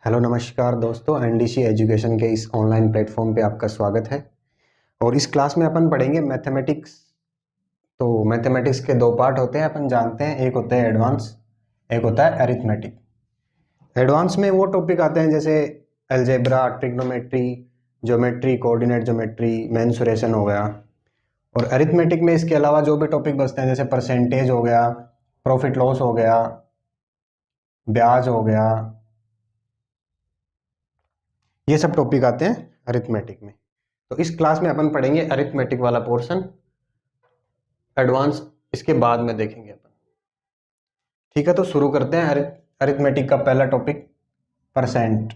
Hello नमस्कार दोस्तों, NDC education के इस ऑनलाइन प्लेटफॉर्म पे आपका स्वागत है। और इस क्लास में अपन पढ़ेंगे मैथमेटिक्स। तो मैथमेटिक्स के दो पार्ट होते हैं, अपन जानते हैं। एक होता है एडवांस, एक होता है अरिथमेटिक। एडवांस में वो टॉपिक आते हैं जैसे algebra, trigonometry, geometry, coordinate geometry, mensuration हो गया। और अरिथमेटिक में इसके अलावा जो भी टॉपिक बचते हैं जैसे परसेंटेज हो गया, प्रॉफिट लॉस हो गया, ब्याज हो गया, ये सब टॉपिक आते हैं अरिथमेटिक में। तो इस क्लास में अपन पढ़ेंगे अरिथमेटिक वाला पोर्शन। एडवांस इसके बाद में देखेंगे अपन। ठीक है, तो शुरू करते हैं। अरिथमेटिक का पहला टॉपिक परसेंट।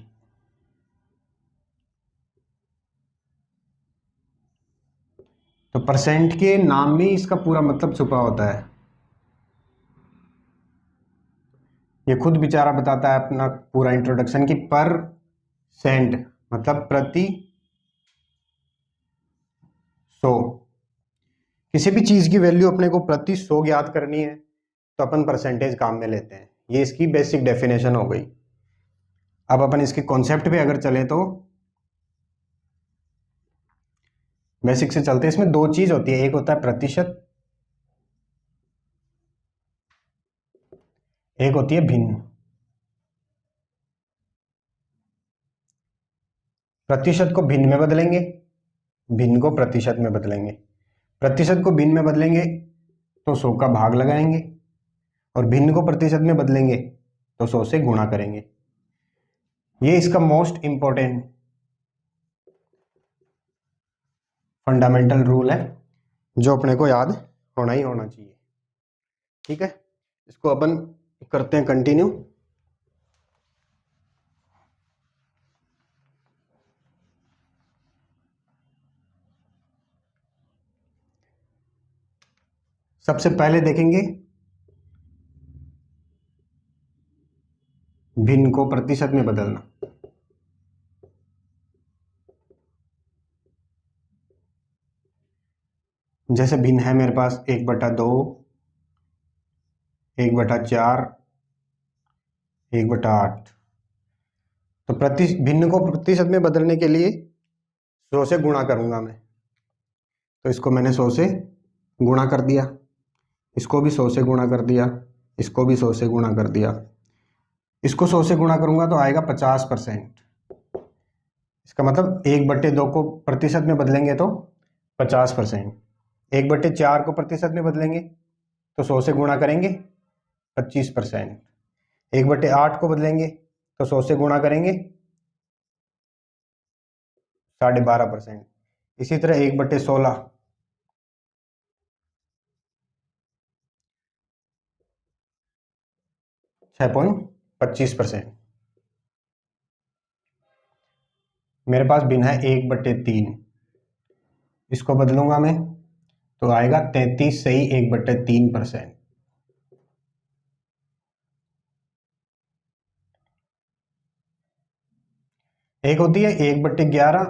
तो परसेंट के नाम में इसका पूरा मतलब छुपा होता है। ये खुद बेचारा बताता है अपना पूरा इंट्रोडक्शन की पर सेंट मतलब प्रति सौ। किसी भी चीज की वैल्यू अपने को प्रति 100 याद करनी है तो अपन परसेंटेज काम में लेते हैं। ये इसकी बेसिक डेफिनेशन हो गई। अब अपन इसके कॉन्सेप्ट पे अगर चले तो बेसिक से चलते हैं। इसमें दो चीज होती है, एक होता है प्रतिशत, एक होती है भिन्न। प्रतिशत को भिन्न में बदलेंगे, भिन्न को प्रतिशत में बदलेंगे। प्रतिशत को भिन्न में बदलेंगे तो 100 का भाग लगाएंगे, और भिन्न को प्रतिशत में बदलेंगे तो 100 से गुणा करेंगे। ये इसका मोस्ट इंपॉर्टेंट फंडामेंटल रूल है जो अपने को याद होना ही होना चाहिए। ठीक है, इसको अपन करते हैं कंटिन्यू। सबसे पहले देखेंगे भिन्न को प्रतिशत में बदलना। जैसे भिन्न है मेरे पास 1/2, 1/4, 1/8। तो भिन्न को प्रतिशत में बदलने के लिए 100 से गुणा करूंगा मैं। तो इसको मैंने 100 से गुणा कर दिया, इसको भी 100 से गुणा कर दिया, इसको भी 100 से गुणा कर दिया। इसको 100 से गुणा करूंगा तो आएगा 50%। इसका मतलब 1/2 को प्रतिशत में बदलेंगे तो 50%। 1/4 को प्रतिशत में बदलेंगे तो 100 से गुणा करेंगे 25%। 1/8 को बदलेंगे तो 100 से गुणा करेंगे 12.5%। इसी तरह 1/16 6.25%। मेरे पास भिन्न है 1/3, इसको बदलूंगा मैं तो आएगा 33 सही 1/3%। एक होती है 1/11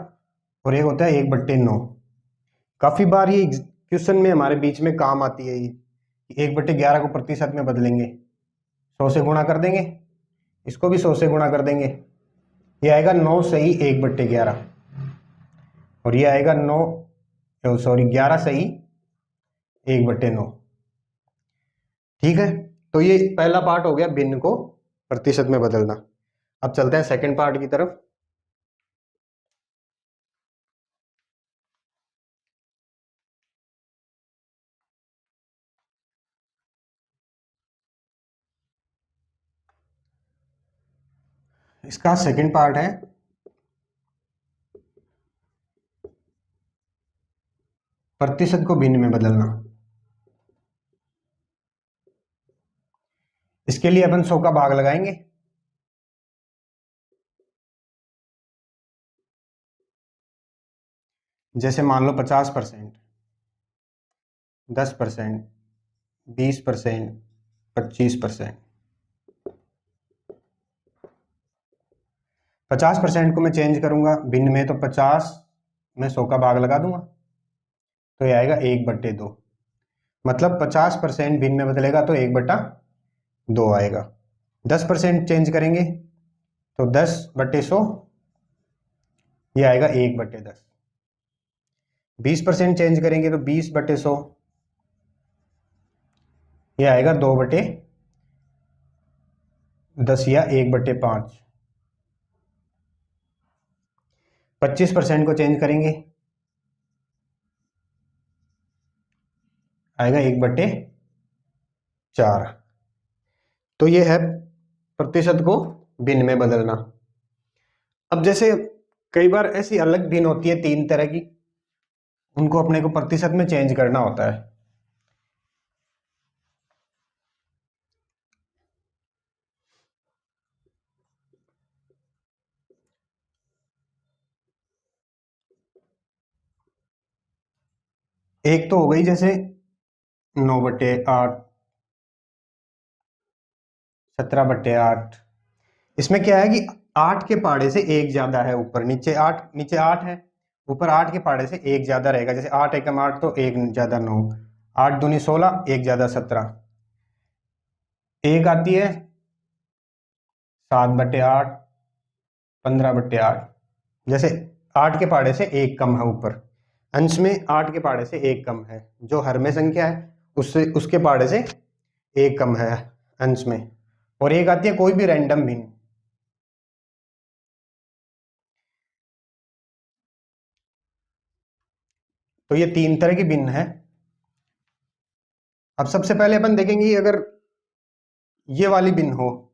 और एक होता है 1/9। काफी बार ये क्वेश्चन में हमारे बीच में काम आती है। ये 1/11 को प्रतिशत में बदलेंगे, 100 से गुणा कर देंगे, इसको भी 100 से गुणा कर देंगे। ये आएगा 9 सही 1/11, और ये आएगा 11 सही 1/9। ठीक है, तो ये पहला पार्ट हो गया भिन्न को प्रतिशत में बदलना। अब चलते हैं सेकंड पार्ट की तरफ। इसका सेकंड पार्ट है प्रतिशत को भिन्न में बदलना। इसके लिए अपन 100 का भाग लगाएंगे। जैसे मान लो 50%, 10%, 20%, 25%। 50% को मैं चेंज करूंगा भिन्न में तो 50 में 100 का भाग लगा दूंगा तो ये आएगा 1/2। मतलब 50% भिन्न में बदलेगा तो 1/2 आएगा। 10% चेंज करेंगे तो 10/100 ये आएगा 1/10। 20% चेंज करेंगे तो 20/100 ये आएगा 2/10 या 1/5। 25% को चेंज करेंगे आएगा 1/4। तो ये है प्रतिशत को भिन्न में बदलना। अब जैसे कई बार ऐसी अलग भिन्न होती है 3 तरह की, उनको अपने को प्रतिशत में चेंज करना होता है। एक तो हो गई जैसे 9/8, 17/8। इसमें क्या है कि 8 के पाड़े से एक ज्यादा है, ऊपर नीचे 8 है, ऊपर 8 के पाड़े से एक ज्यादा रहेगा। जैसे 8 एकम 8 तो एक ज्यादा 9, 8 दूनी 16, एक ज्यादा 17। एक आती है 7/8, 15/8। जैसे 8 के पाड़े से एक कम है ऊपर, अंश में 8 के पाड़े से एक कम है, जो हर में संख्या है उससे उसके पाड़े से एक कम है अंश में। और एक आती है कोई भी रैंडम भिन्न। तो ये 3 तरह की भिन्न है। अब सबसे पहले अपन देखेंगे अगर ये वाली भिन्न हो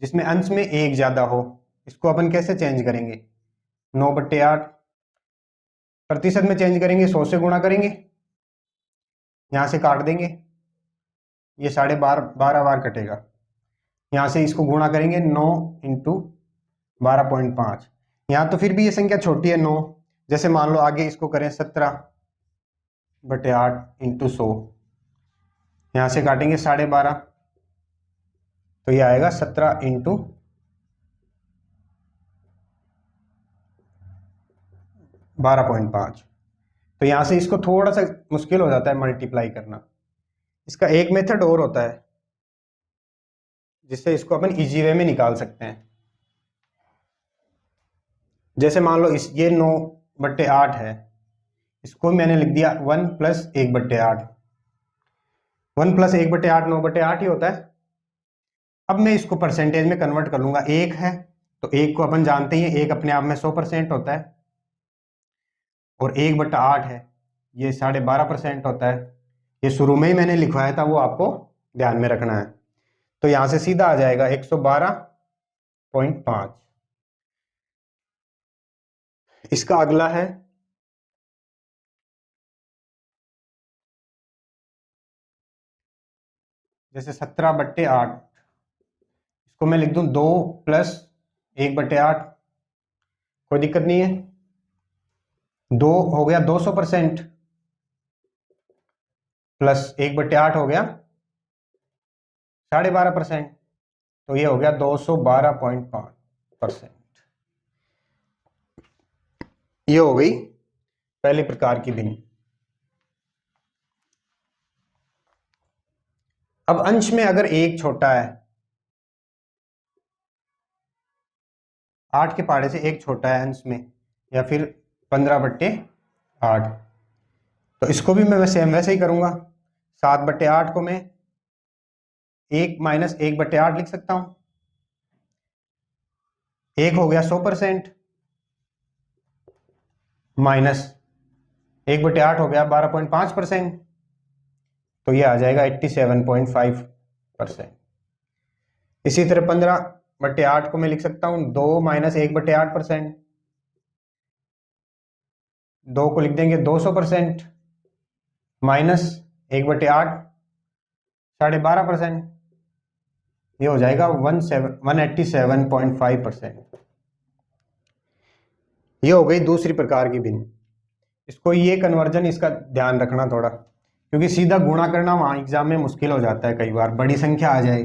जिसमें अंश में एक ज्यादा हो, इसको अपन कैसे चेंज करेंगे। 9/8 प्रतिशत में चेंज करेंगे, 100 से गुणा करेंगे, यहां से काट देंगे, ये 12.5 बार कटेगा। यहां से इसको गुणा करेंगे 9 × 12.5। यहां तो फिर भी ये संख्या छोटी है 9। जैसे मान लो आगे इसको करें 17/8 × 100, यहां से काटेंगे 12.5, तो ये आएगा 17 × 12.5। तो यहां से इसको थोड़ा सा मुश्किल हो जाता है मल्टीप्लाई करना। इसका एक मेथड और होता है जिससे इसको अपन इजी वे में निकाल सकते हैं। जैसे मान लो ये 9/8 है, इसको मैंने लिख दिया 1 + 1/8। 1 + 1/8 9/8 ही होता है। अब मैं इसको परसेंटेज में कन्वर्ट कर लूंगा। एक है तो एक को अपन जानते ही हैं, एक अपने आप में 100% होता है, और 1/8 है ये 12.5% होता है। ये शुरू में ही मैंने लिखवाया था, वो आपको ध्यान में रखना है। तो यहां से सीधा आ जाएगा 112.5। इसका अगला है जैसे 17/8, इसको मैं लिख दूं 2 + 1/8, कोई दिक्कत नहीं है। 2 हो गया 200% प्लस 1/8 हो गया 12.5%, तो ये हो गया 212.5%। ये हो गई पहले प्रकार की भिन्न। अब अंश में अगर एक छोटा है, 8 के पाड़े से एक छोटा है अंश में, या फिर 15/8, तो इसको भी मैं सेम वैसे ही करूंगा। 7/8 को मैं 1 - 1/8 लिख सकता हूं। एक हो गया 100% माइनस 1/8 हो गया 12.5%, तो ये आ जाएगा 87.5%। इसी तरह 15/8 को मैं लिख सकता हूं 2 - 1/8%। 2 को लिख देंगे 200% माइनस 1/8 12.5%, ये हो जाएगा 187.5%। ये हो गई दूसरी प्रकार की भिन्न। इसको ये कन्वर्जन इसका ध्यान रखना थोड़ा, क्योंकि सीधा गुणा करना वहां एग्जाम में मुश्किल हो जाता है, कई बार बड़ी संख्या आ जाए।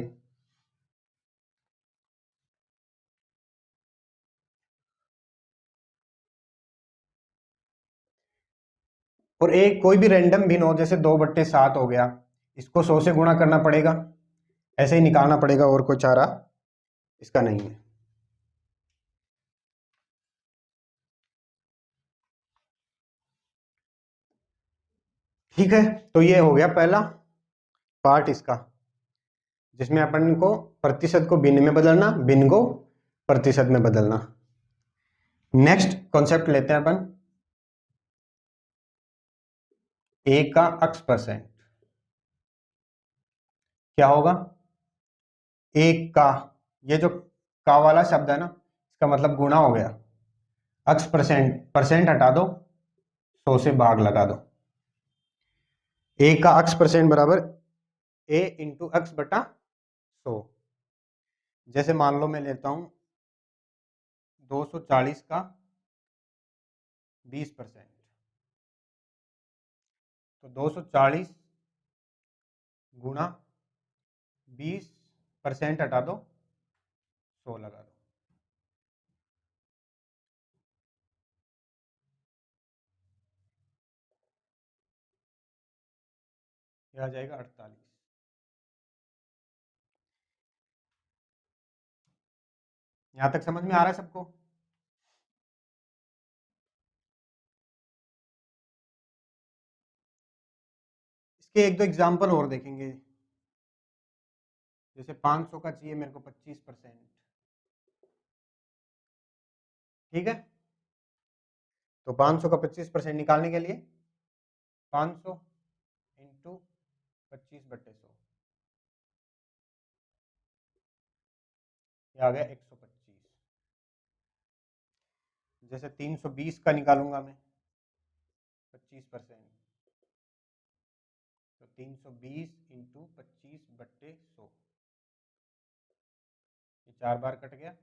और एक कोई भी रैंडम भिन्न हो, जैसे 2/7 हो गया, इसको 100 से गुणा करना पड़ेगा, ऐसे ही निकालना पड़ेगा, और कोई चारा इसका नहीं है। ठीक है, तो ये हो गया पहला पार्ट इसका, जिसमें अपन को प्रतिशत को भिन्न में बदलना, भिन्न को प्रतिशत में बदलना। नेक्स्ट कॉन्सेप्ट लेते हैं अपन, ए का अक्स परसेंट। क्या होगा? एक का, ये जो का वाला शब्द है ना, इसका मतलब गुणा हो गया। अक्स परसेंट, परसेंट हटा दो, 100 से भाग लगा दो। ए का अक्स परसेंट बराबर ए इंटू अक्स बटा 100। जैसे मान लो मैं लेता हूं 240 का 20%, तो 240 गुणा 20% हटा दो, 100 लगा दो। यह आ जाएगा 48। यहां तक समझ में आ रहा है सबको? इसके एक दो एग्जाम्पल और देखेंगे। जैसे 500 का चाहिए मेरे को 25%। ठीक है, तो 500 का 25% निकालने के लिए 500 इंटू 25/100, ये आ गया 125। जैसे 320 का निकालूंगा मैं 25%, तो 320 इंटू 25/100, ये 4 बार कट गया,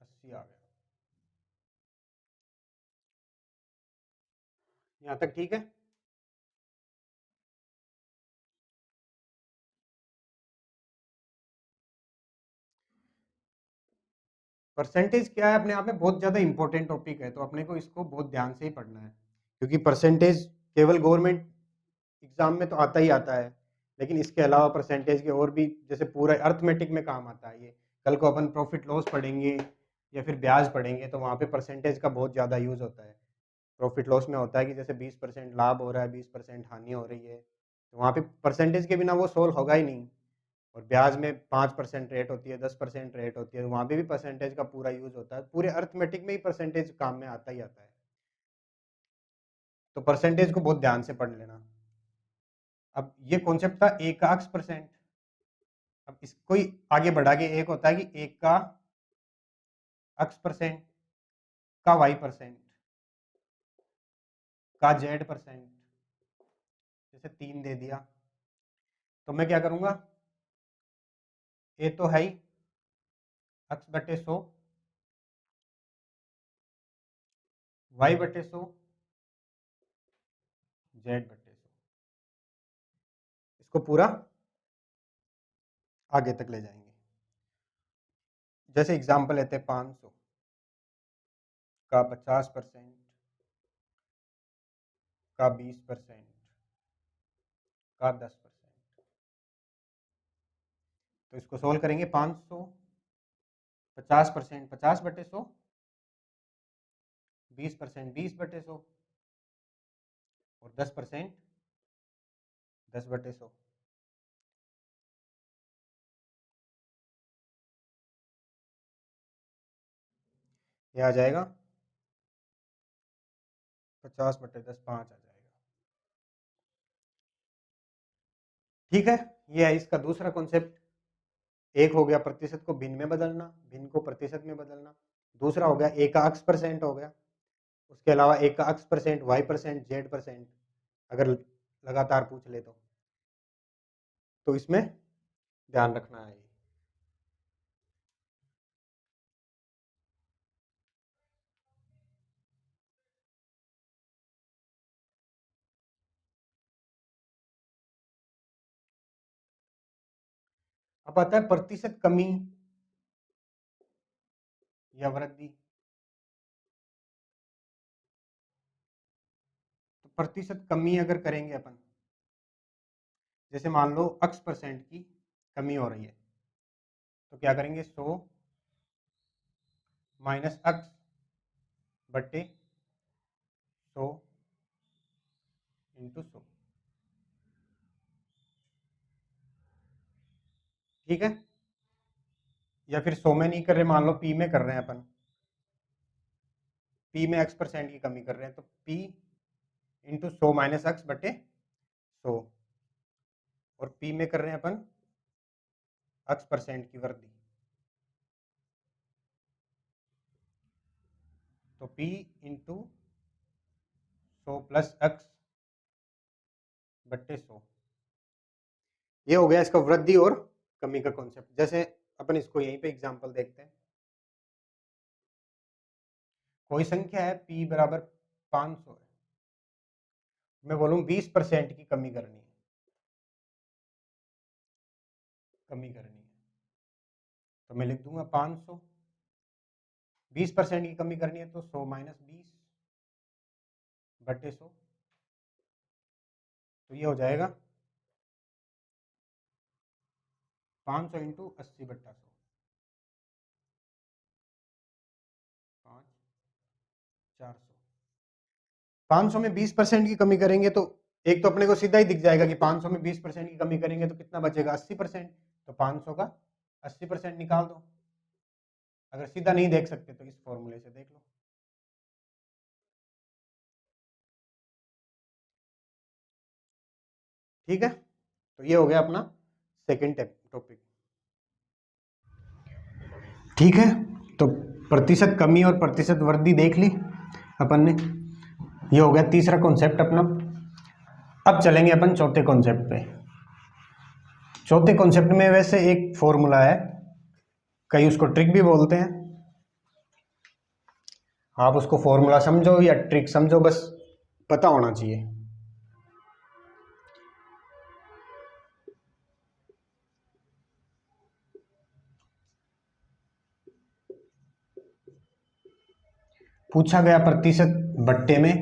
80 आ गया। यहाँ तक ठीक है? परसेंटेज क्या है अपने आप में बहुत ज़्यादा इंपॉर्टेंट टॉपिक है, तो अपने को इसको बहुत ध्यान से ही पढ़ना है, क्योंकि परसेंटेज केवल गवर्नमेंट एग्जाम में तो आता ही आता है, लेकिन इसके अलावा परसेंटेज के और भी, जैसे पूरा अर्थमेटिक में काम आता है ये। कल को अपन प्रॉफिट लॉस पढ़ेंगे या फिर ब्याज पढ़ेंगे, तो वहाँ पे परसेंटेज का बहुत ज़्यादा यूज़ होता है। प्रॉफिट लॉस में होता है कि जैसे 20% लाभ हो रहा है, 20% हानि हो रही है, तो वहाँ पे परसेंटेज के बिना वो सोल्व होगा ही नहीं। और ब्याज में 5% रेट होती है, 10% रेट होती है, तो वहाँ पे भी परसेंटेज का पूरा यूज़ होता है। पूरे अर्थमेटिक में ही परसेंटेज काम में आता ही आता है, तो परसेंटेज को बहुत ध्यान से पढ़ लेना। अब ये कॉन्सेप्ट था एक का अक्स परसेंट। अब इसको ही आगे बढ़ा के एक होता है कि एक का अक्स परसेंट का वाई परसेंट का जेड परसेंट। जैसे 3 दे दिया, तो मैं क्या करूंगा, ए तो है ही x/100, y/100, z/100, इसको पूरा आगे तक ले जाएंगे। जैसे एग्जांपल लेते हैं 500 का 50% का 20% का 10%, तो इसको सोल्व करेंगे। 500 50% 50/100, 20% 20/100 और 10% 10/100। ये आ जाएगा 50/10, 5 आ जाएगा। ठीक है, ये है इसका दूसरा कॉन्सेप्ट। एक हो गया प्रतिशत को भिन्न में बदलना, भिन्न को प्रतिशत में बदलना। दूसरा हो गया ए का अक्स परसेंट हो गया। उसके अलावा ए का X percent, Y percent, Z percent अगर लगातार पूछ ले तो इसमें ध्यान रखना है। अब आता है प्रतिशत कमी या वृद्धि। तो प्रतिशत कमी अगर करेंगे अपन, जैसे मान लो अक्स परसेंट की कमी हो रही है, तो क्या करेंगे, 100 माइनस अक्स बट्टे 100 इंटू 100, ठीक है। या फिर 100 में नहीं कर रहे, मान लो P में कर रहे हैं अपन, P में x% की कमी कर रहे हैं, तो P इंटू 100 माइनस एक्स बटे 100, और P में कर रहे हैं अपन x% की वृद्धि, तो P इंटू 100 प्लस एक्स बट्टे 100। ये हो गया इसका वृद्धि और कमी का कॉन्सेप्ट। जैसे अपन इसको यहीं पे एग्जांपल देखते हैं। कोई संख्या है P बराबर 500 है, मैं बोलूँ 20% की कमी करनी है, तो मैं लिख दूंगा 500, 20% की कमी करनी है तो 100 माइनस 20 बटे 100, तो ये हो जाएगा 500 इंटू 80 बट्टा 100, 400। 500 में 20% की कमी करेंगे तो एक तो अपने को सीधा ही दिख जाएगा कि 500 में 20% की कमी करेंगे तो कितना बचेगा, 80%। तो 500 का 80% निकाल दो। अगर सीधा नहीं देख सकते तो इस फॉर्मूले से देख लो। ठीक है, तो ये हो गया अपना सेकंड टॉपिक। ठीक है, तो प्रतिशत कमी और प्रतिशत वृद्धि देख ली अपन ने। ये हो गया तीसरा कॉन्सेप्ट अपना। अब चलेंगे अपन चौथे कॉन्सेप्ट पे। चौथे कॉन्सेप्ट में वैसे एक फॉर्मूला है, कई उसको ट्रिक भी बोलते हैं। आप उसको फॉर्मूला समझो या ट्रिक समझो, बस पता होना चाहिए। पूछा गया प्रतिशत बट्टे में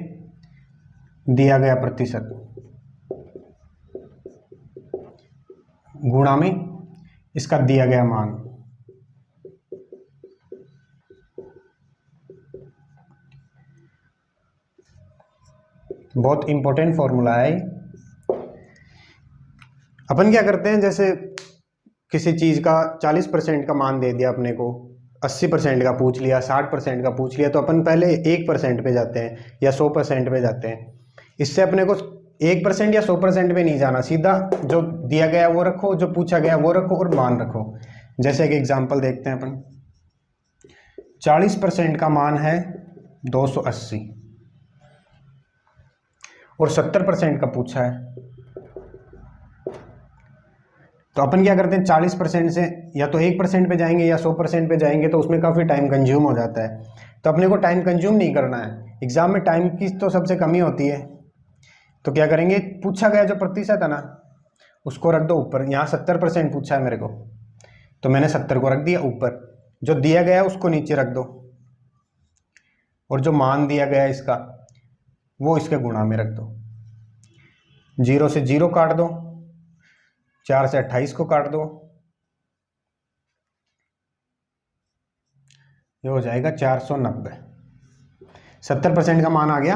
दिया गया प्रतिशत गुणा में इसका दिया गया मान। बहुत इंपॉर्टेंट फॉर्मूला है। अपन क्या करते हैं, जैसे किसी चीज का 40% का मान दे दिया अपने को, 80% का पूछ लिया, 60% का पूछ लिया, तो अपन पहले 1% पे जाते हैं या 100% पे जाते हैं। इससे अपने को 1% या 100% पे नहीं जाना, सीधा जो दिया गया वो रखो, जो पूछा गया वो रखो और मान रखो। जैसे एक एग्जांपल देखते हैं अपन। 40% का मान है 280 और 70% का पूछा है, तो अपन क्या करते हैं, 40% से या तो 1% पे जाएंगे या 100% पे जाएंगे, तो उसमें काफ़ी टाइम कंज्यूम हो जाता है। तो अपने को टाइम कंज्यूम नहीं करना है। एग्जाम में टाइम की तो सबसे कमी होती है, तो क्या करेंगे, पूछा गया जो प्रतिशत है ना उसको रख दो ऊपर। यहाँ 70% पूछा है मेरे को, तो मैंने 70 को रख दिया ऊपर, जो दिया गया है उसको नीचे रख दो, और जो मान दिया गया है इसका वो इसके गुणा में रख दो। 0 से 0 काट दो, 4 से 28 को काट दो, ये हो जाएगा 490। 70% का मान आ गया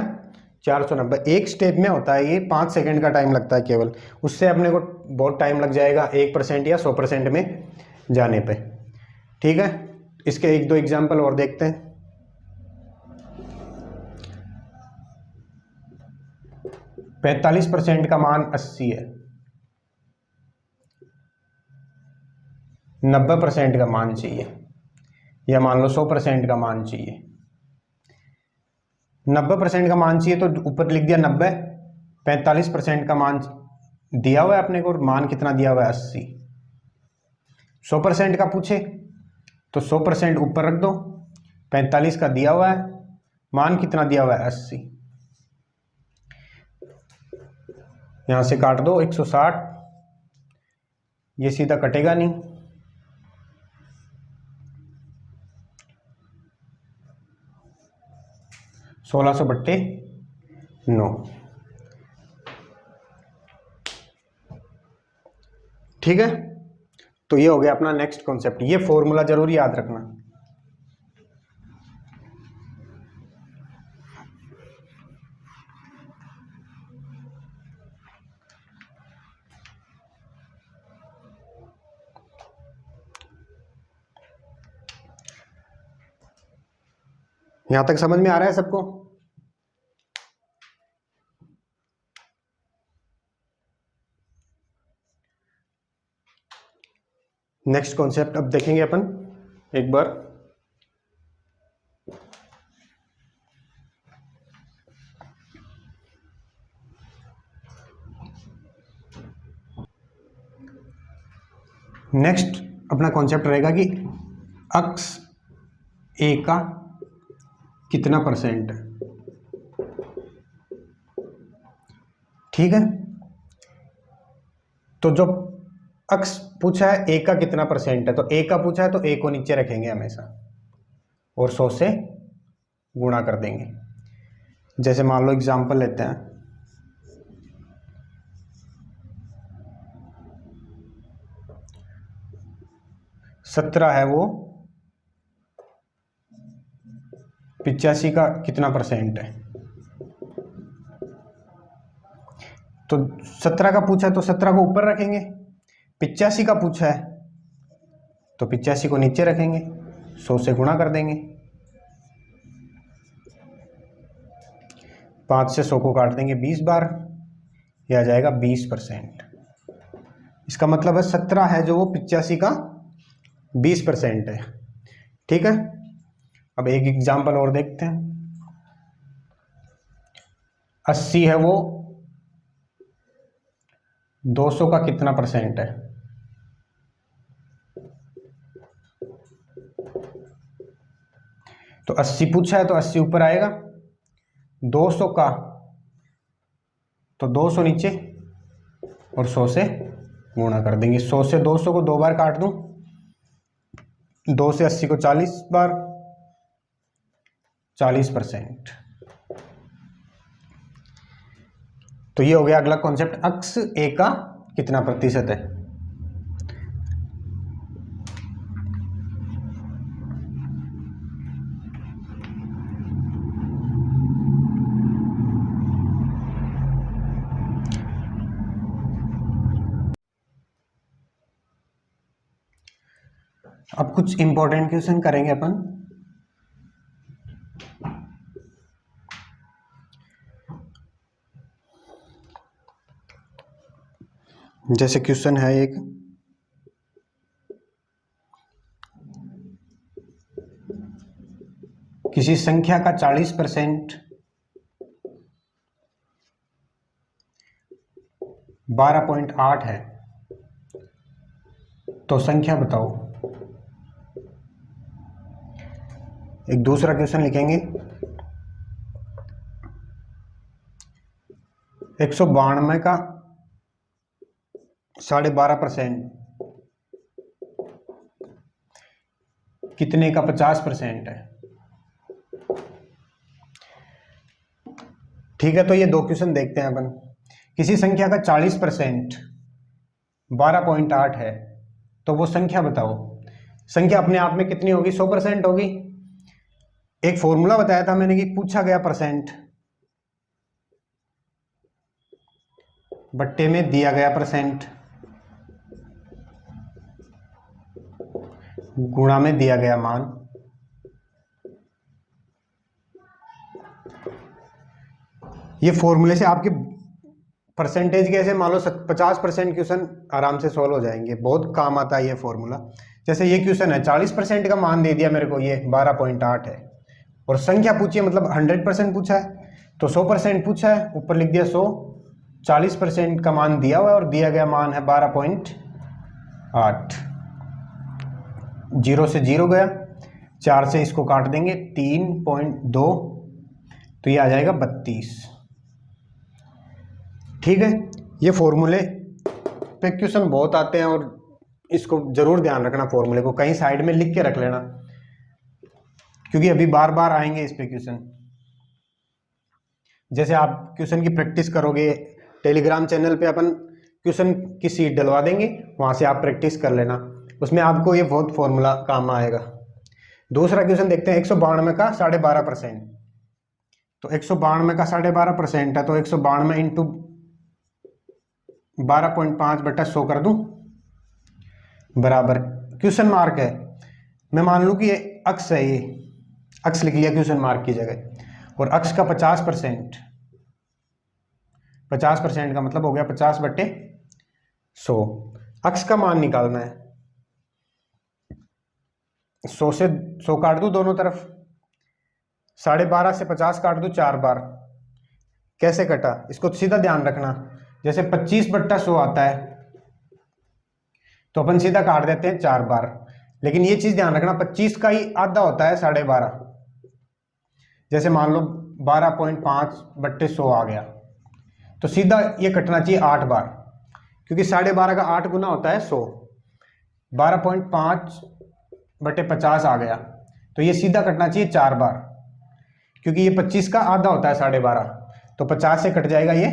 490। एक स्टेप में होता है ये, 5 सेकंड का टाइम लगता है केवल, उससे अपने को बहुत टाइम लग जाएगा 1% या 100% में जाने पे। ठीक है, इसके एक दो एग्जाम्पल और देखते हैं। पैंतालीस % का मान 80 है, 90% का मान चाहिए, या मान लो 100% का मान चाहिए। 90% का मान चाहिए तो ऊपर लिख दिया 90। 45% का मान दिया हुआ है अपने को, मान कितना दिया हुआ है 80। 100% का पूछे तो 100% ऊपर रख दो, 45 का दिया हुआ है, मान कितना दिया हुआ है 80। यहां से काट दो 160, ये सीधा कटेगा नहीं, 1600 बट्टे 9। ठीक है, तो ये हो गया अपना नेक्स्ट कॉन्सेप्ट। ये फॉर्मूला जरूर याद रखना। यहां तक समझ में आ रहा है सबको? नेक्स्ट कॉन्सेप्ट अब देखेंगे अपन एक बार। नेक्स्ट अपना कॉन्सेप्ट रहेगा कि अक्स ए का कितना परसेंट है। ठीक है, तो जो अक्स पूछा है ए का कितना परसेंट है, तो ए का पूछा है तो ए को नीचे रखेंगे हमेशा और 100 से गुणा कर देंगे। जैसे मान लो एग्जांपल लेते हैं, सत्रह है वो 85 का कितना परसेंट है। तो 17 का पूछा है तो 17 को ऊपर रखेंगे, 85 का पूछा है तो 85 को नीचे रखेंगे, 100 से गुणा कर देंगे। 5 से 100 को काट देंगे 20 बार, यह आ जाएगा 20%। इसका मतलब है 17 है जो वो 85 का 20% है। ठीक है, अब एक एग्जांपल और देखते हैं। 80 है वो 200 का कितना परसेंट है। तो 80 पूछा है तो 80 ऊपर आएगा, 200 का तो 200 नीचे और 100 से गुणा कर देंगे। 100 से 200 को 2 बार काट दूं, 2 से 80 को 40 बार, 40%। तो ये हो गया अगला कॉन्सेप्ट, अक्स ए का कितना प्रतिशत है। अब कुछ इंपॉर्टेंट क्वेश्चन करेंगे अपन। जैसे क्वेश्चन है एक, किसी संख्या का 40% 12.8 है, तो संख्या बताओ। एक दूसरा क्वेश्चन लिखेंगे, 192 का 12.5% कितने का 50% है। ठीक है, तो ये दो क्वेश्चन देखते हैं अपन। किसी संख्या का 40% 12.8 है, तो वो संख्या बताओ। संख्या अपने आप में कितनी होगी, 100% होगी। एक फॉर्मूला बताया था मैंने कि पूछा गया परसेंट बट्टे में दिया गया परसेंट गुणा में दिया गया मान। ये फॉर्मूले से आपके परसेंटेज कैसे मान लो 50% क्वेश्चन आराम से सॉल्व हो जाएंगे, बहुत काम आता है ये फॉर्मूला। जैसे ये क्वेश्चन है, 40% का मान दे दिया मेरे को, ये 12.8 है, और संख्या पूछी है मतलब 100% पूछा है, तो 100% पूछा है, ऊपर लिख दिया 100, 40% का मान दिया हुआ है और दिया गया मान है 12.8। 0 से 0 गया, 4 से इसको काट देंगे 3.2, तो ये आ जाएगा 32। ठीक है, ये फॉर्मूले पे क्वेश्चन बहुत आते हैं और इसको जरूर ध्यान रखना, फॉर्मूले को कहीं साइड में लिख के रख लेना, क्योंकि अभी बार बार आएंगे इस पे क्वेश्चन। जैसे आप क्वेश्चन की प्रैक्टिस करोगे, टेलीग्राम चैनल पे अपन क्वेश्चन की सीट डलवा देंगे, वहां से आप प्रैक्टिस कर लेना, उसमें आपको ये बहुत फॉर्मूला काम आएगा। दूसरा क्वेश्चन देखते हैं, 192 का 12.5%। तो 192 का 12.5% है, तो 192 इंटू 12.5/100 कर दूं, बराबर क्वेश्चन मार्क है। मैं मान लूं कि ये अक्स है, ये अक्स लिख लिया क्वेश्चन मार्क की जगह। और अक्स का 50%, 50% का मतलब हो गया 50/100। अक्स का मान निकालना है। 100 से 100 काट दूं दोनों तरफ, 12.5 से 50 काट दूं 4 बार। कैसे कटा इसको सीधा ध्यान रखना। जैसे 25/100 आता है तो अपन सीधा काट देते हैं 4 बार, लेकिन ये चीज ध्यान रखना 25 का ही आधा होता है 12.5। जैसे मान लो 12.5/100 आ गया, तो सीधा ये कटना चाहिए 8 बार, क्योंकि 12.5 का 8 गुना होता है 100। 12.5/50 आ गया, तो ये सीधा कटना चाहिए 4 बार, क्योंकि ये 25 का आधा होता है 12.5, तो 50 से कट जाएगा ये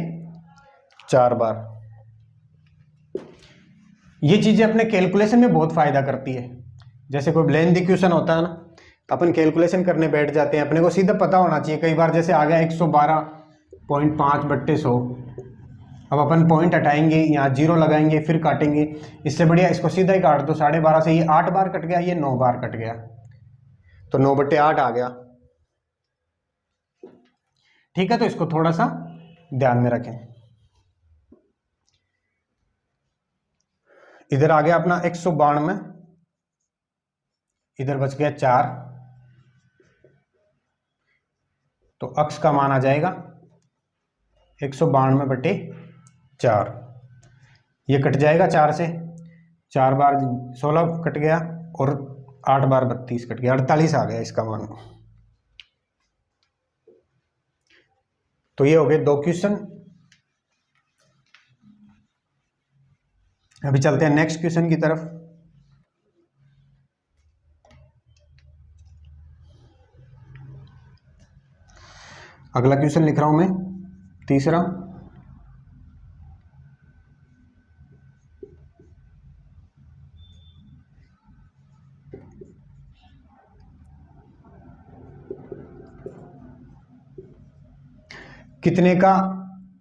4 बार। ये चीजें अपने कैलकुलेशन में बहुत फायदा करती है। जैसे कोई लेंथ इक्वेशन होता है ना, अपन कैलकुलेशन करने बैठ जाते हैं, अपने को सीधा पता होना चाहिए। कई बार जैसे आ गया 112.5/100, अब अपन पॉइंट हटाएंगे, यहाँ 0 लगाएंगे, फिर काटेंगे। इससे बढ़िया इसको सीधा ही काट दो। 12.5 से ये 8 बार कट गया, ये 9 बार कट गया, तो 9/8 आ गया। ठीक है, तो इसको थोड़ा सा ध्यान में रखें। इधर आ गया अपना 192, इधर बच गया 4, तो अक्स का मान आ जाएगा 192/4। ये कट जाएगा 4 से, 4 बार 16 कट गया, और 8 बार 32 कट गया, 48 आ गया इसका मान। तो ये हो गए 2 क्वेश्चन। अभी चलते हैं नेक्स्ट क्वेश्चन की तरफ। अगला क्वेश्चन लिख रहा हूं मैं, तीसरा। कितने का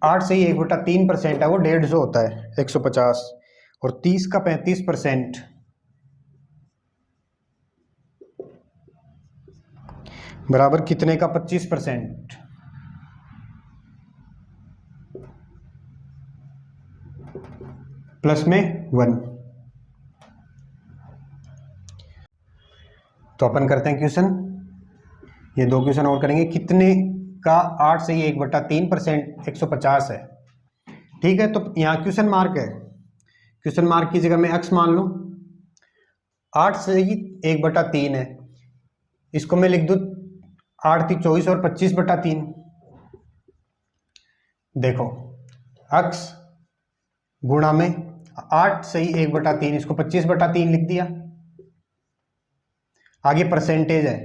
8 से ही 1/3% है, वो 150 होता है 150, और 30 का 35% बराबर कितने का 25%? प्लस में 1। तो अपन करते हैं क्वेश्चन, ये 2 क्वेश्चन और करेंगे। कितने का 8 से ही 1/3% 150 है। ठीक है, तो यहाँ क्वेश्चन मार्क है, क्वेश्चन मार्क की जगह मैं एक्स मान लूं। 8 से ही 1/3 है, इसको मैं लिख दूं 8 × 24 और 25/3। देखो अक्स गुणा में 8 से ही 1/3, इसको 25/3 लिख दिया। आगे परसेंटेज है,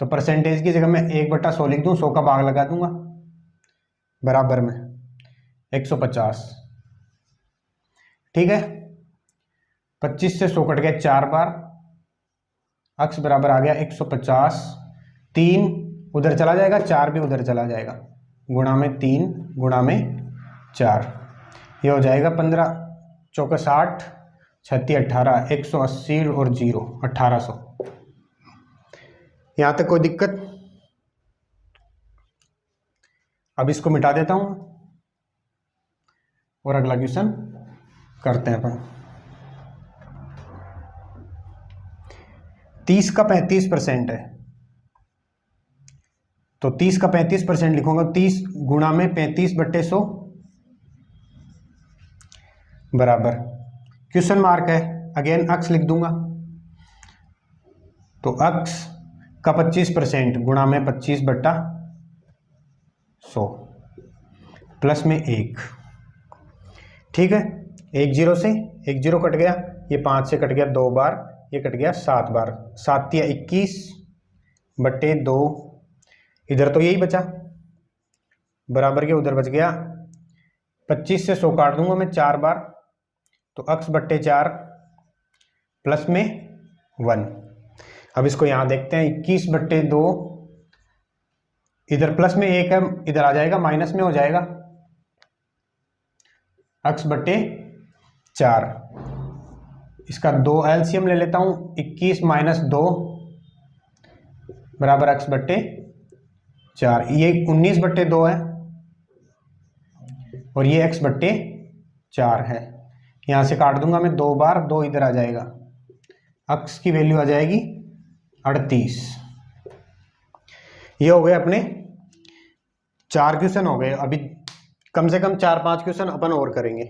तो परसेंटेज की जगह मैं 1/100 लिख दूं, 100 का भाग लगा दूंगा, बराबर में 150। ठीक है, 25 से 100 कट गया 4 बार, अक्स बराबर आ गया 150। 3 उधर चला जाएगा, 4 भी उधर चला जाएगा, गुणा में 3 गुणा में 4, ये हो जाएगा 15 चौका 60, 36 18, 180 और 0 1800। यहां तक कोई दिक्कत? अब इसको मिटा देता हूं और अगला क्वेश्चन करते हैं अपन। 30 का 35% है, तो 30 का 35% लिखूंगा, 30 गुणा में 35/100 बराबर, क्वेश्चन मार्क है, अगेन अक्स लिख दूंगा, तो अक्स का 25% गुणा में 25/100 प्लस में 1। ठीक है, 1 0 से 1 0 कट गया, ये 5 से कट गया 2 बार, ये कट गया 7 बार, 7 या 21/2, इधर तो यही बचा, बराबर के उधर बच गया 25 से 100 काट दूंगा मैं 4 बार, तो अक्स 4 प्लस में 1। अब इसको यहां देखते हैं, 21/2, इधर प्लस में 1 है, इधर आ जाएगा माइनस में हो जाएगा, अक्स 4। इसका 2 एलसीएम ले लेता हूं, 21 - 2 बराबर x बट्टे 4। ये 19/2 है और ये x बट्टे 4 है। यहाँ से काट दूंगा मैं 2 बार, 2 इधर आ जाएगा, x की वैल्यू आ जाएगी 38। ये हो गए अपने 4 क्वेश्चन हो गए। अभी कम से कम 4-5 क्वेश्चन अपन और करेंगे।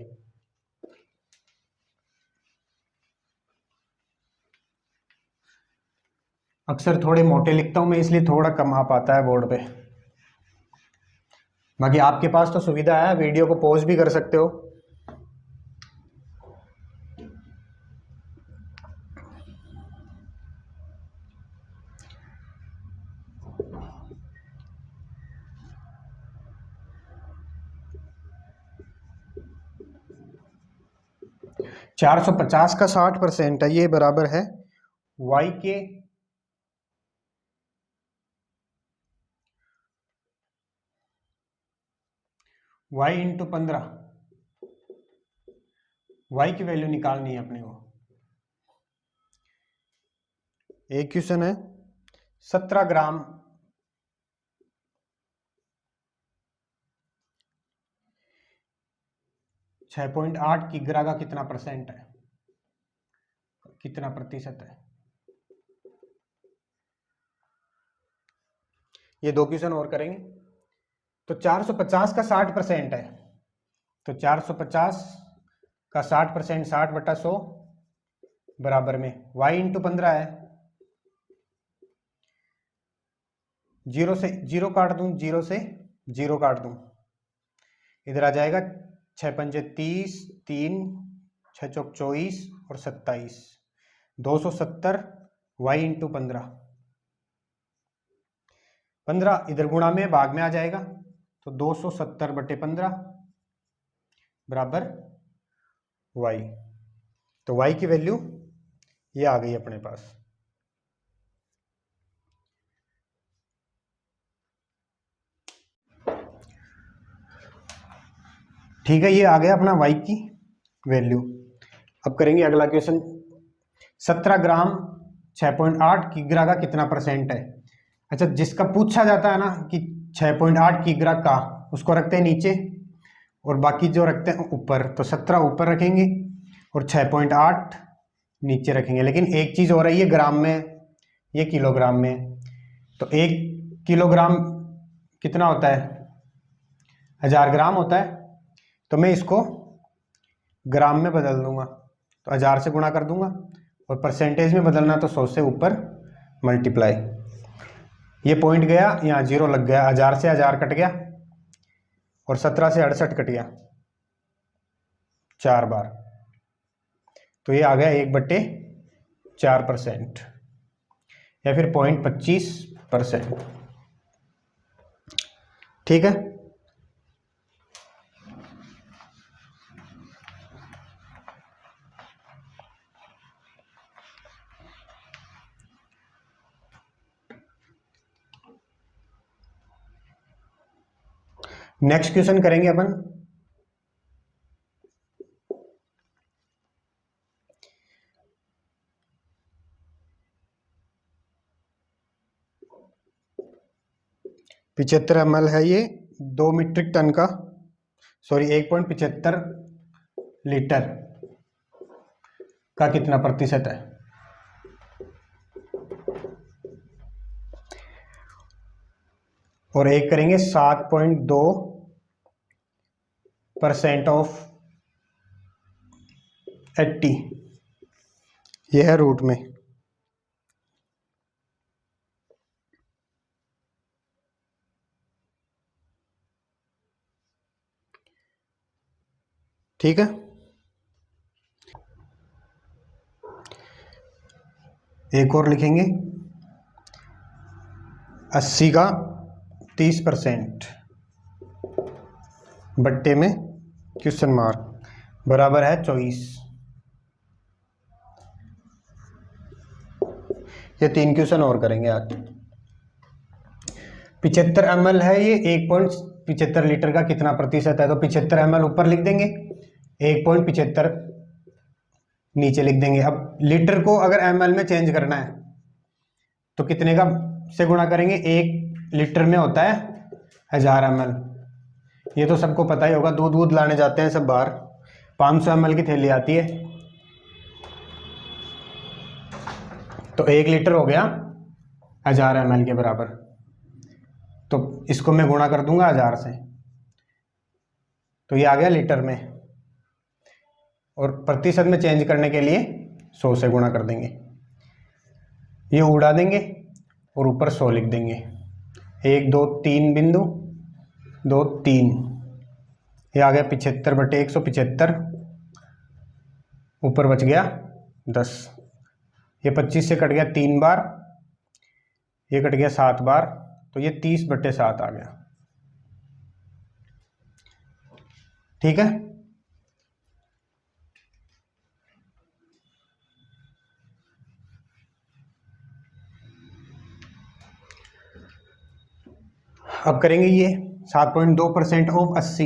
अक्सर थोड़े मोटे लिखता हूं मैं, इसलिए थोड़ा कम आ पाता है बोर्ड पे। बाकी आपके पास तो सुविधा है, वीडियो को पॉज भी कर सकते हो। चार 450 का 60% है, ये बराबर है y के y इंटू 15। y की वैल्यू निकालनी है अपने को। एक क्वेश्चन है 17 ग्राम 6.8 किग्रा का कितना परसेंट है, कितना प्रतिशत है। ये 2 क्वेश्चन और करेंगे। तो 450 का 60% है, तो 450 का 60%, 60/100 बराबर में y इंटू 15 है। 0 से 0 काट दूं, 0 से 0 काट दूं, इधर आ जाएगा 6×5 30, 3 6 चौक 24 और 27, 270 y इंटू 15। 15 इधर गुणा में भाग में आ जाएगा, तो 270/15 बराबर y। तो y की वैल्यू ये आ गई अपने पास। ठीक है, ये आ गया अपना y की वैल्यू। अब करेंगे अगला क्वेश्चन। 17 ग्राम 6.8 किग्रा का कितना परसेंट है। अच्छा, जिसका पूछा जाता है ना कि 6.8 किग्रा का, उसको रखते हैं नीचे और बाकी जो रखते हैं ऊपर। तो 17 ऊपर रखेंगे और 6.8 नीचे रखेंगे। लेकिन एक चीज हो रही है, ग्राम में, ये किलोग्राम में। तो 1 किलोग्राम कितना होता है, 1000 ग्राम होता है। तो मैं इसको ग्राम में बदल दूंगा, तो 1000 से गुणा कर दूंगा, और परसेंटेज में बदलना तो 100 से ऊपर मल्टीप्लाई। ये पॉइंट गया, यहाँ 0 लग गया, 1000 से 1000 कट गया और 17 से 68 कट गया 4 बार। तो ये आ गया 1/4% या फिर 0.25%। ठीक है। नेक्स्ट क्वेश्चन करेंगे अपन। $75 ml है ये, 2 मीट्रिक टन का, सॉरी 1.75 लीटर का कितना प्रतिशत है। और एक करेंगे 7.2% ऑफ 80, यह है रूट में। ठीक है। एक और लिखेंगे 80 का 30% बट्टे में क्वेश्चन मार्क बराबर है 24। ये 3 क्वेश्चन और करेंगे आज। 75 ml है ये, 1.75 लीटर का कितना प्रतिशत है। तो 75 ml ऊपर लिख देंगे, 1.75 नीचे लिख देंगे। अब लीटर को अगर ml में चेंज करना है तो कितने का से गुणा करेंगे, 1 लीटर में होता है 1000 ml। ये तो सबको पता ही होगा, दूध लाने जाते हैं सब बाहर, 500 ml की थैली आती है, तो 1 लीटर हो गया 1000 ml के बराबर। तो इसको मैं गुणा कर दूंगा 1000 से, तो ये आ गया लीटर में, और प्रतिशत में चेंज करने के लिए 100 से गुणा कर देंगे। ये उड़ा देंगे और ऊपर 100 लिख देंगे। 1 2 3 बिंदु 2 3, ये आ गया 75/175, ऊपर बच गया 10। ये 25 से कट गया 3 बार, ये कट गया 7 बार, तो ये 30/7 आ गया। ठीक है, अब करेंगे ये 7.2% ऑफ 80,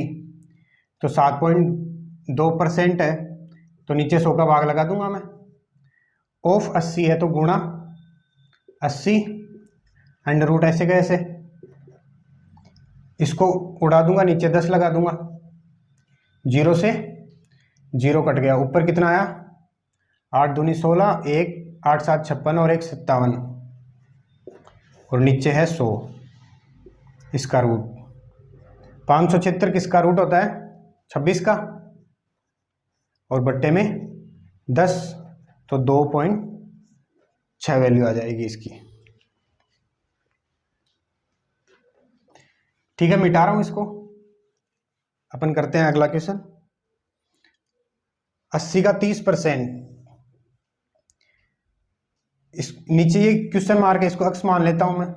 तो 7.2% है तो नीचे 100 का भाग लगा दूंगा मैं। ऑफ 80 है तो गुणा 80, अंडर रूट ऐसे कैसे, इसको उड़ा दूंगा, नीचे 10 लगा दूंगा, 0 से 0 कट गया, ऊपर कितना आया 8 दूनी 16, 1 8 7 56 और 1 57, और नीचे है 100। इसका रूट 576 किसका रूट होता है 26 का, और बट्टे में 10, तो 2.6 वैल्यू आ जाएगी इसकी। ठीक है, मिटा रहा हूं इसको, अपन करते हैं अगला क्वेश्चन। 80 का 30%, इस नीचे ये क्वेश्चन मार्क है, इसको अक्स मान लेता हूं मैं,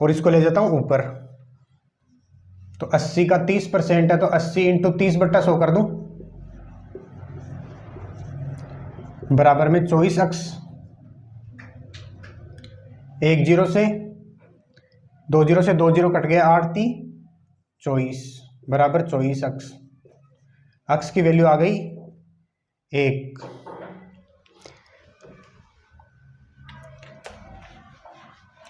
और इसको ले जाता हूं ऊपर। तो 80 का 30% है, तो 80 × 30/100 कर दूं, बराबर में 24 अक्स। 1 0 से 2 0 से 2 0 कट गया, 8 3 24, बराबर 24 अक्स। अक्स की वैल्यू आ गई 1।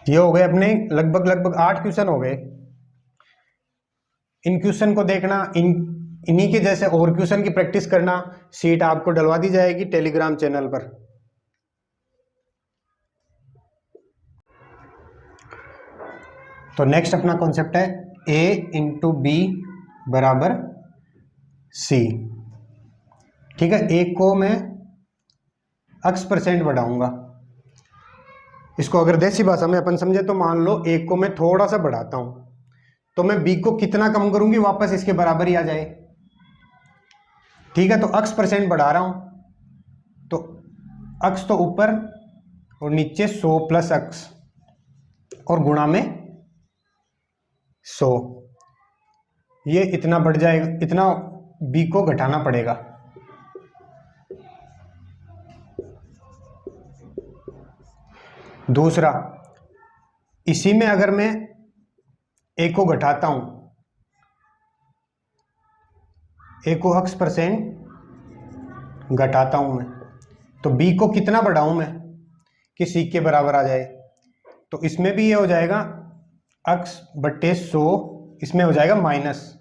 ये हो गए अपने लगभग 8 क्वेश्चन हो गए। इन क्वेश्चन को देखना, इन्हीं के जैसे और क्वेश्चन की प्रैक्टिस करना। शीट आपको डलवा दी जाएगी टेलीग्राम चैनल पर। तो नेक्स्ट अपना कॉन्सेप्ट है A × B बराबर C। ठीक है, A को मैं x % बढ़ाऊंगा। इसको अगर देसी भाषा में अपन समझे तो मान लो A को मैं थोड़ा सा बढ़ाता हूं, तो मैं B को कितना कम करूंगी वापस इसके बराबर ही आ जाए। ठीक है, तो x % बढ़ा रहा हूं, तो x तो ऊपर और नीचे 100 + x और गुणा में 100, ये इतना बढ़ जाएगा, इतना B को घटाना पड़ेगा। दूसरा, इसी में अगर मैं A को घटाता हूं, A को x % घटाता हूं मैं, तो B को कितना बढ़ाऊं मैं कि C के बराबर आ जाए। तो इसमें भी ये हो जाएगा x/100, इसमें हो जाएगा माइनस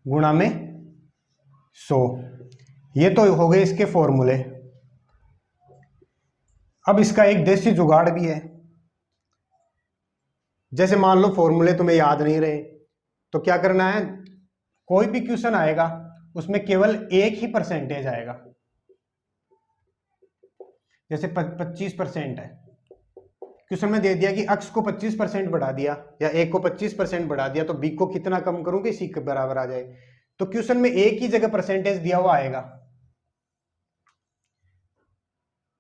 गुणा में 100। ये तो हो गए इसके फॉर्मूले। अब इसका एक देसी जुगाड़ भी है। जैसे मान लो फॉर्मूले तुम्हें याद नहीं रहे, तो क्या करना है, कोई भी क्वेश्चन आएगा उसमें केवल एक ही परसेंटेज आएगा। जैसे 25% है, क्वेश्चन में दे दिया कि x को 25% बढ़ा दिया या a को 25% बढ़ा दिया, तो b को कितना कम करूंगी c के बराबर आ जाए। तो क्वेश्चन में एक ही जगह परसेंटेज दिया हुआ आएगा।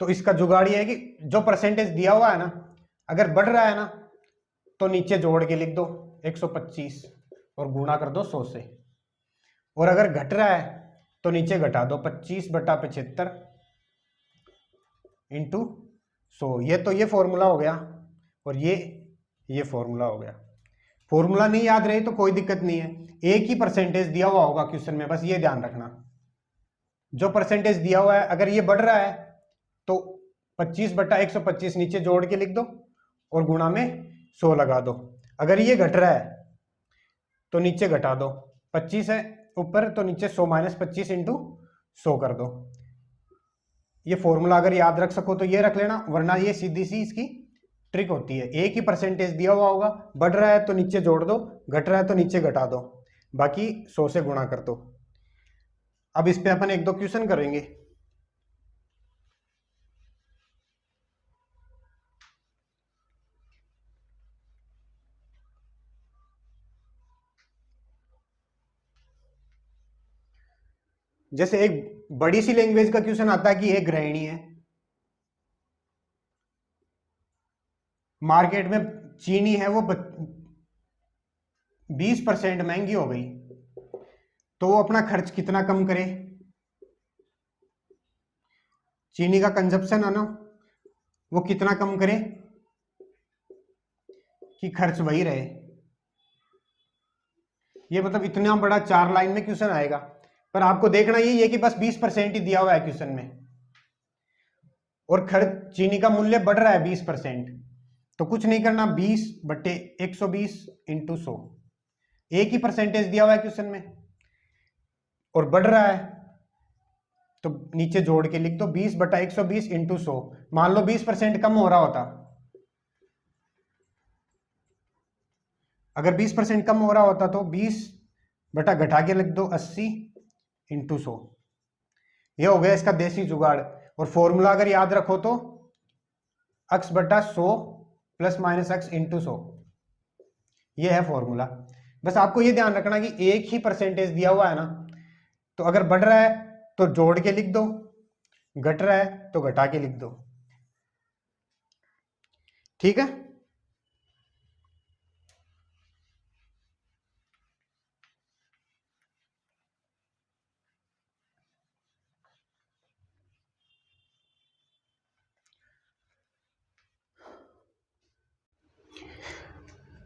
तो इसका जुगाड़ ये है कि जो परसेंटेज दिया हुआ है ना, अगर बढ़ रहा है ना तो नीचे जोड़ के लिख दो 125 और गुणा कर दो 100 से, और अगर घट रहा है तो नीचे घटा दो 25/75 × 100। ये फॉर्मूला हो गया, और ये फॉर्मूला हो गया। फॉर्मूला नहीं याद रहे तो कोई दिक्कत नहीं है, एक ही परसेंटेज दिया हुआ होगा क्वेश्चन में, बस ये ध्यान रखना। जो परसेंटेज दिया हुआ है अगर ये बढ़ रहा है तो 25/125 नीचे जोड़ के लिख दो और गुणा में 100 लगा दो। अगर ये घट रहा है तो नीचे घटा दो, 25 है ऊपर तो नीचे 100 - 25 × 100 कर दो। ये फॉर्मूला अगर याद रख सको तो ये रख लेना, वरना ये सीधी सी इसकी ट्रिक होती है। एक ही परसेंटेज दिया हुआ होगा, बढ़ रहा है तो नीचे जोड़ दो, घट रहा है तो नीचे घटा दो, बाकी 100 से गुणा कर दो। अब इस पे अपन 1-2 क्वेश्चन करेंगे। जैसे एक बड़ी सी लैंग्वेज का क्वेश्चन आता है कि एक गृहिणी है, मार्केट में चीनी है वो 20% महंगी हो गई, तो वो अपना खर्च कितना कम करे। चीनी का कंजप्शन है ना, वो कितना कम करे कि खर्च वही रहे। ये मतलब इतना बड़ा 4 लाइन में क्वेश्चन आएगा, पर आपको देखना यही है कि बस 20% ही दिया हुआ है क्वेश्चन में, और खर्च चीनी का मूल्य बढ़ रहा है 20%, तो कुछ नहीं करना, 20/120 × 100, एक ही परसेंटेज दिया हुआ है क्वेश्चन में और बढ़ रहा है तो नीचे जोड़ के लिख दो 20/120 × 100। मान लो 20% कम हो रहा होता, अगर 20% कम हो रहा होता तो 20 बटा घटा के लिख दो 80 × 100। ये हो गया इसका देसी जुगाड़। और फॉर्मूला अगर याद रखो तो x/100 ± x × 100, ये है फॉर्मूला। बस आपको ये ध्यान रखना कि एक ही परसेंटेज दिया हुआ है ना, तो अगर बढ़ रहा है तो जोड़ के लिख दो, घट रहा है तो घटा के लिख दो, ठीक है।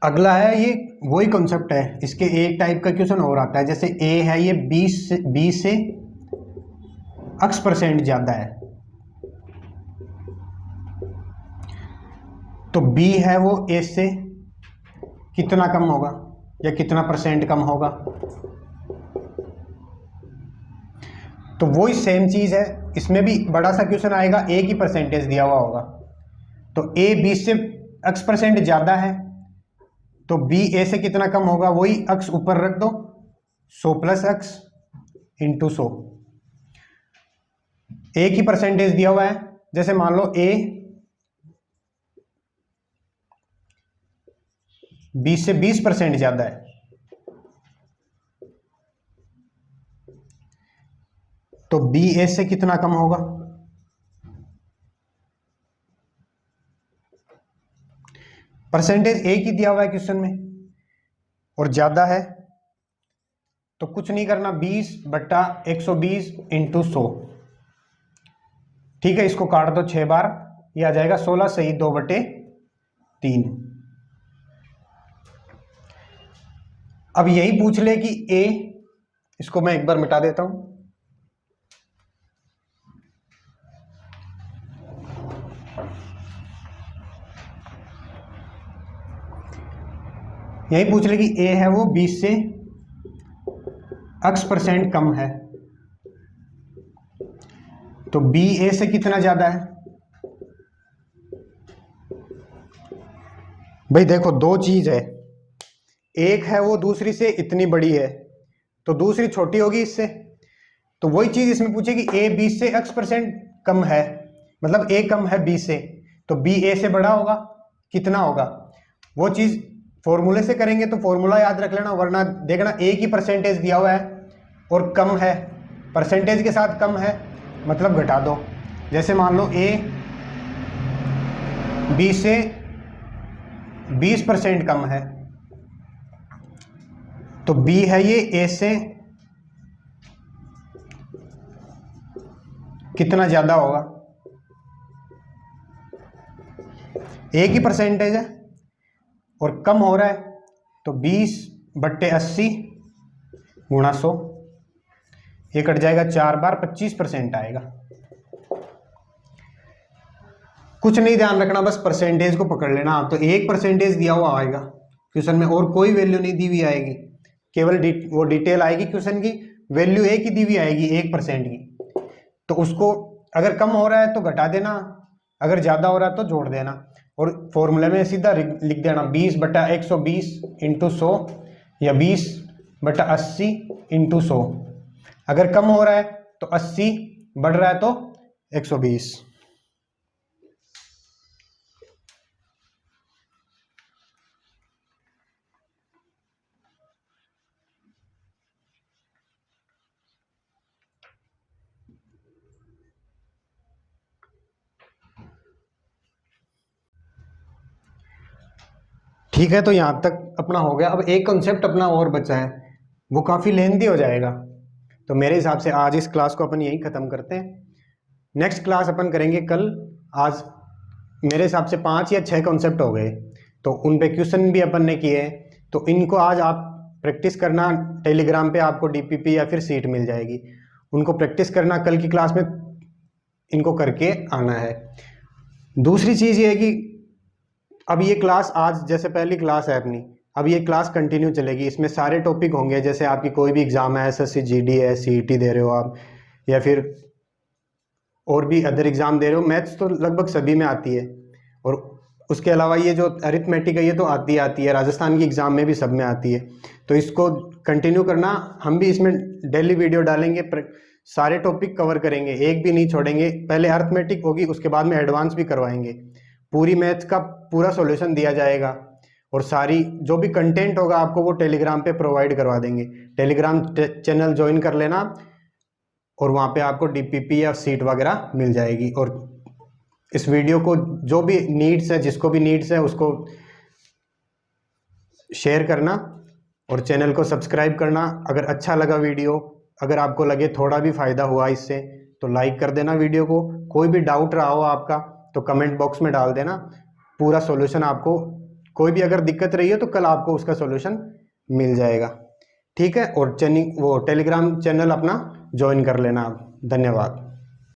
अगला है, ये वही कॉन्सेप्ट है, इसके एक टाइप का क्वेश्चन और आता है। जैसे ए है ये 20 से x% ज्यादा है, तो b है वो a से कितना कम होगा या कितना % कम होगा। तो वही सेम चीज है, इसमें भी बड़ा सा क्वेश्चन आएगा, एक ही परसेंटेज दिया हुआ होगा, तो a 20 से x% ज्यादा है, तो b a से कितना कम होगा, वही x ऊपर रख दो, 100 + x × 100। एक ही परसेंटेज दिया हुआ है, जैसे मान लो a 20 से 20% ज्यादा है, तो b a से कितना कम होगा। परसेंटेज एक ही दिया हुआ है क्वेश्चन में और ज्यादा है, तो कुछ नहीं करना, 20/120 × 100, ठीक है। इसको काट दो 6 बार, ये आ जाएगा 16 सही 2/3। अब यही पूछ ले कि a, इसको मैं एक बार मिटा देता हूं, यही पूछ ले कि a है वो 20 से x% कम है, तो b a से कितना ज्यादा है। भाई देखो दो चीज है, एक है वो दूसरी से इतनी बड़ी है तो दूसरी छोटी होगी इससे, तो वही चीज इसमें पूछे कि a 20 से x% कम है, मतलब a कम है 20 से, तो b a से बड़ा होगा, कितना होगा। वो चीज फॉर्मूले से करेंगे तो फॉर्मूला याद रख लेना, वरना देखना एक ही परसेंटेज दिया हुआ है और कम है, परसेंटेज के साथ कम है मतलब घटा दो। जैसे मान लो a 20 से 20% कम है, तो b है ये a से कितना ज्यादा होगा। एक ही परसेंटेज है और कम हो रहा है, तो 20/80 × 100, ये कट जाएगा 4 बार, 25% आएगा। कुछ नहीं ध्यान रखना, बस परसेंटेज को पकड़ लेना आप। तो 1% दिया हुआ आएगा क्वेश्चन में, और कोई वैल्यू नहीं दी हुई आएगी, केवल वो डिटेल आएगी क्वेश्चन की, वैल्यू एक ही दी हुई आएगी 1% की। तो उसको अगर कम हो रहा है तो घटा देना, अगर ज़्यादा हो रहा है तो जोड़ देना, और फॉर्मूले में सीधा लिख देना 20/120 × 100 या 20/80 × 100। अगर कम हो रहा है तो 80, बढ़ रहा है तो 120। ठीक है, तो यहाँ तक अपना हो गया। अब एक कॉन्सेप्ट अपना और बचा है, वो काफ़ी लेंथी हो जाएगा, तो मेरे हिसाब से आज इस क्लास को अपन यहीं ख़त्म करते हैं। नेक्स्ट क्लास अपन करेंगे कल। आज मेरे हिसाब से 5 या 6 कॉन्सेप्ट हो गए, तो उन पे क्वेश्चन भी अपन ने किए हैं, तो इनको आज आप प्रैक्टिस करना। टेलीग्राम पे आपको डीपीपी या फिर सीट मिल जाएगी, उनको प्रैक्टिस करना, कल की क्लास में इनको करके आना है। दूसरी चीज़ ये है कि अब ये क्लास, आज जैसे पहली क्लास है अपनी, अब ये क्लास कंटिन्यू चलेगी, इसमें सारे टॉपिक होंगे। जैसे आपकी कोई भी एग्ज़ाम है, एसएससी जीडी है, सीईटी दे रहे हो आप, या फिर और भी अदर एग्ज़ाम दे रहे हो, मैथ्स तो लगभग सभी में आती है, और उसके अलावा ये जो अरिथमेटिक है ये तो आती है, राजस्थान की एग्ज़ाम में भी सब में आती है। तो इसको कंटिन्यू करना, हम भी इसमें डेली वीडियो डालेंगे, सारे टॉपिक कवर करेंगे, एक भी नहीं छोड़ेंगे। पहले अरिथमेटिक होगी, उसके बाद में एडवांस भी करवाएंगे, पूरी मैथ्स का पूरा सॉल्यूशन दिया जाएगा, और सारी जो भी कंटेंट होगा आपको वो टेलीग्राम पे प्रोवाइड करवा देंगे। टेलीग्राम चैनल ज्वाइन कर लेना, और वहाँ पे आपको डीपीपी या सीट वगैरह मिल जाएगी। और इस वीडियो को जो भी नीड्स है, जिसको भी नीड्स है, उसको शेयर करना और चैनल को सब्सक्राइब करना। अगर अच्छा लगा वीडियो, अगर आपको लगे थोड़ा भी फ़ायदा हुआ इससे, तो लाइक कर देना वीडियो को। कोई भी डाउट रहा हो आपका तो कमेंट बॉक्स में डाल देना, पूरा सॉल्यूशन आपको, कोई भी अगर दिक्कत रही है तो कल आपको उसका सॉल्यूशन मिल जाएगा। ठीक है, और टेलीग्राम चैनल अपना ज्वाइन कर लेना आप। धन्यवाद।